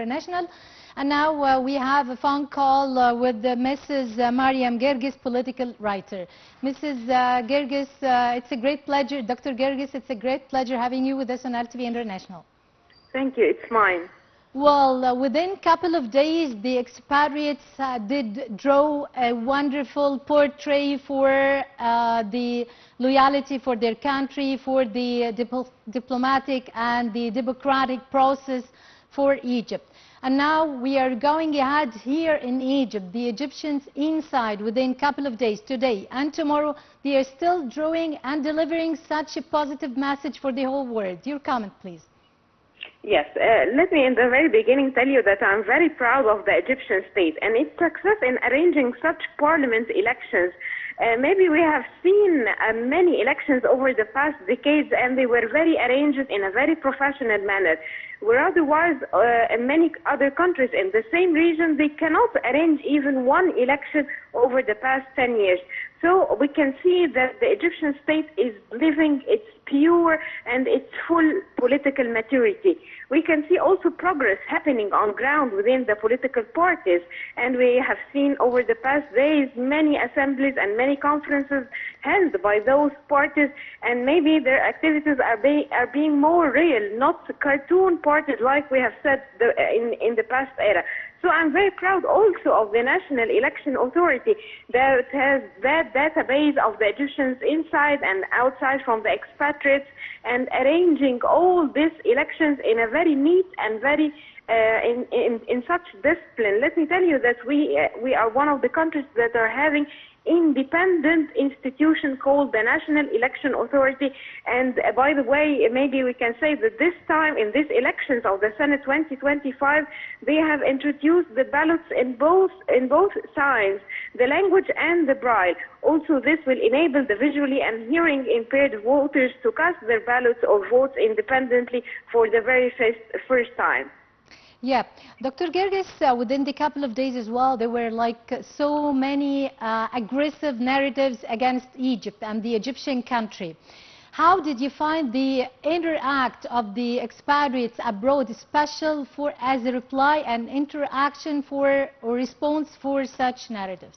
International. And now we have a phone call with Mrs. Mariam Gergis, political writer. Mrs. Gergis, it's a great pleasure. Dr. Gergis, it's a great pleasure having you with us on Nile TV International. Thank you. It's mine. Well, within a couple of days, the expatriates did draw a wonderful portrait for the loyalty for their country, for the diplomatic and the democratic process for Egypt. And now we are going ahead here in Egypt. The Egyptians inside within a couple of days, today and tomorrow, they are still drawing and delivering such a positive message for the whole world. Your comment, please. Yes, let me in the very beginning tell you that I'm very proud of the Egyptian state and its success in arranging such parliament elections. Maybe we have seen many elections over the past decades, and they were very arranged in a very professional manner. Where otherwise, in many other countries in the same region, they cannot arrange even one election over the past 10 years. So we can see that the Egyptian state is living its pure and its full political maturity. We can see also progress happening on ground within the political parties, and we have seen over the past days many assemblies and many conferences held by those parties, and maybe their activities are being more real, not cartoon parties like we have said in the past era. So I'm very proud also of the National Election Authority that has that database of the Egyptians inside and outside from the expatriates, and arranging all these elections in a very neat and very in such discipline. Let me tell you that we are one of the countries that are having independent institution called the National Election Authority. And by the way, maybe we can say that this time in these elections of the Senate 2025, they have introduced the ballots in both signs, the language and the braille. Also, this will enable the visually and hearing impaired voters to cast their ballots or votes independently for the very first time. Yeah, Dr. Gergis, within the couple of days as well, there were like so many aggressive narratives against Egypt and the Egyptian country. How did you find the interact of the expatriates abroad, special for as a reply and interaction for or response for such narratives?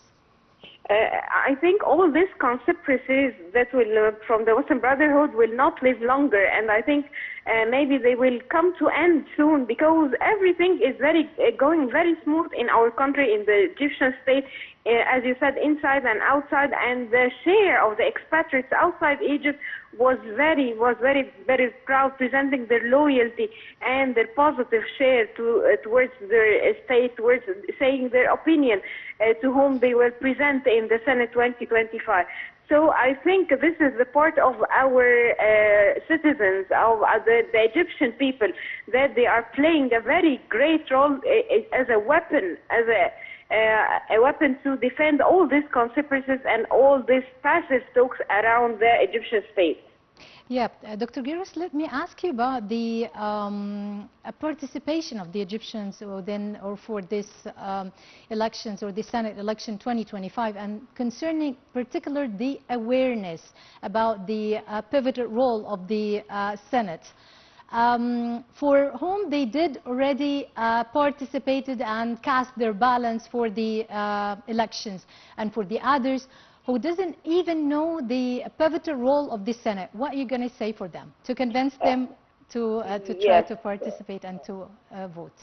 I think all these conspiracies that will from the Muslim Brotherhood will not live longer, and I think maybe they will come to end soon, because everything is going very smooth in our country, in the Egyptian state, as you said, inside and outside, and the share of the expatriates outside Egypt was very proud, presenting their loyalty and their positive share towards their state, towards saying their opinion to whom they will present in the Senate 2025. So I think this is the part of our citizens, of the Egyptian people, that they are playing a very great role as a weapon, a weapon to defend all these conspiracies and all these passive talks around the Egyptian state. Yeah, Dr. Gergis, let me ask you about the participation of the Egyptians for this elections or the Senate election 2025, and concerning particular the awareness about the pivotal role of the Senate. For whom they did already participated and cast their balance for the elections, and for the others who doesn't even know the pivotal role of the Senate, what are you going to say for them to convince them to try to participate and to vote?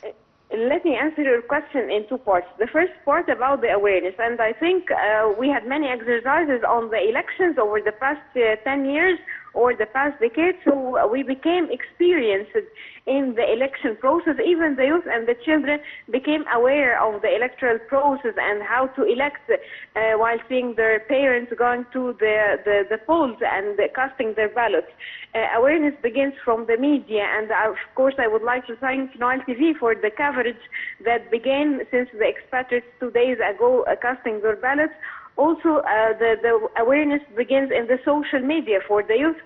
Let me answer your question in two parts. The first part about the awareness, and I think we had many exercises on the elections over the past 10 years or the past decade, so we became experienced in the election process. Even the youth and the children became aware of the electoral process and how to elect while seeing their parents going to the polls and casting their ballots. Awareness begins from the media, and of course I would like to thank Nile TV for the coverage that began since the expatriates 2 days ago casting their ballots. Also, the awareness begins in the social media for the youth.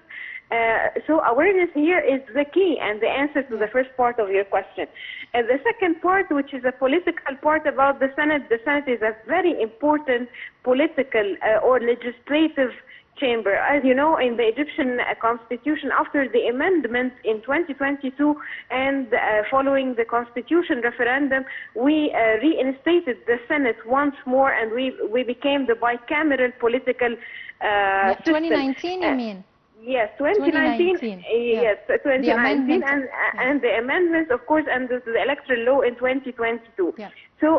So awareness here is the key and the answer to the first part of your question. The second part, which is a political part about the Senate is a very important political or legislative chamber. As you know, in the Egyptian constitution, after the amendments in 2022 and following the constitution referendum, we reinstated the Senate once more, and we became the bicameral political system. 2019, you mean? Yes, 2019. Yes, 2019, and the amendments, of course, and the electoral law in 2022. Yeah. So,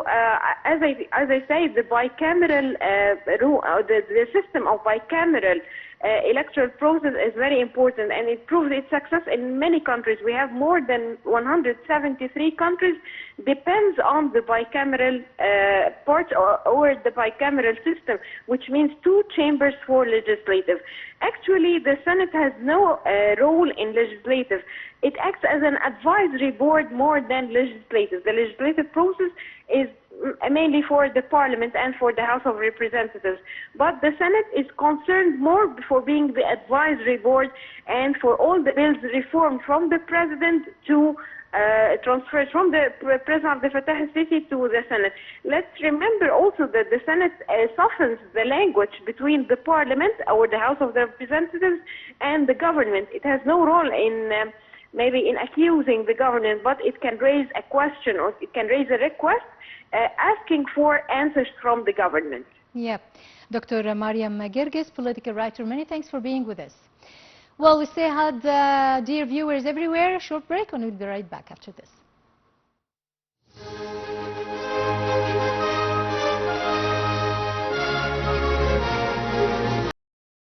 as I say, the bicameral the system of bicameral electoral process is very important, and it proves its success in many countries. We have more than 173 countries depends on the bicameral part or the bicameral system, which means 2 chambers for legislative. Actually, the Senate has no role in legislative. It acts as an advisory board more than legislative. The legislative process is mainly for the Parliament and for the House of Representatives. But the Senate is concerned more for being the advisory board and for all the bills reformed from the President to transferred from the President Abdel Fattah al-Sisi to the Senate. Let's remember also that the Senate softens the language between the Parliament or the House of the Representatives and the government. It has no role in maybe in accusing the government, but it can raise a question or it can raise a request asking for answers from the government. Yeah. Dr. Mariam Gerges, political writer, many thanks for being with us. Well, we say hi, dear viewers everywhere. A short break and we'll be right back after this.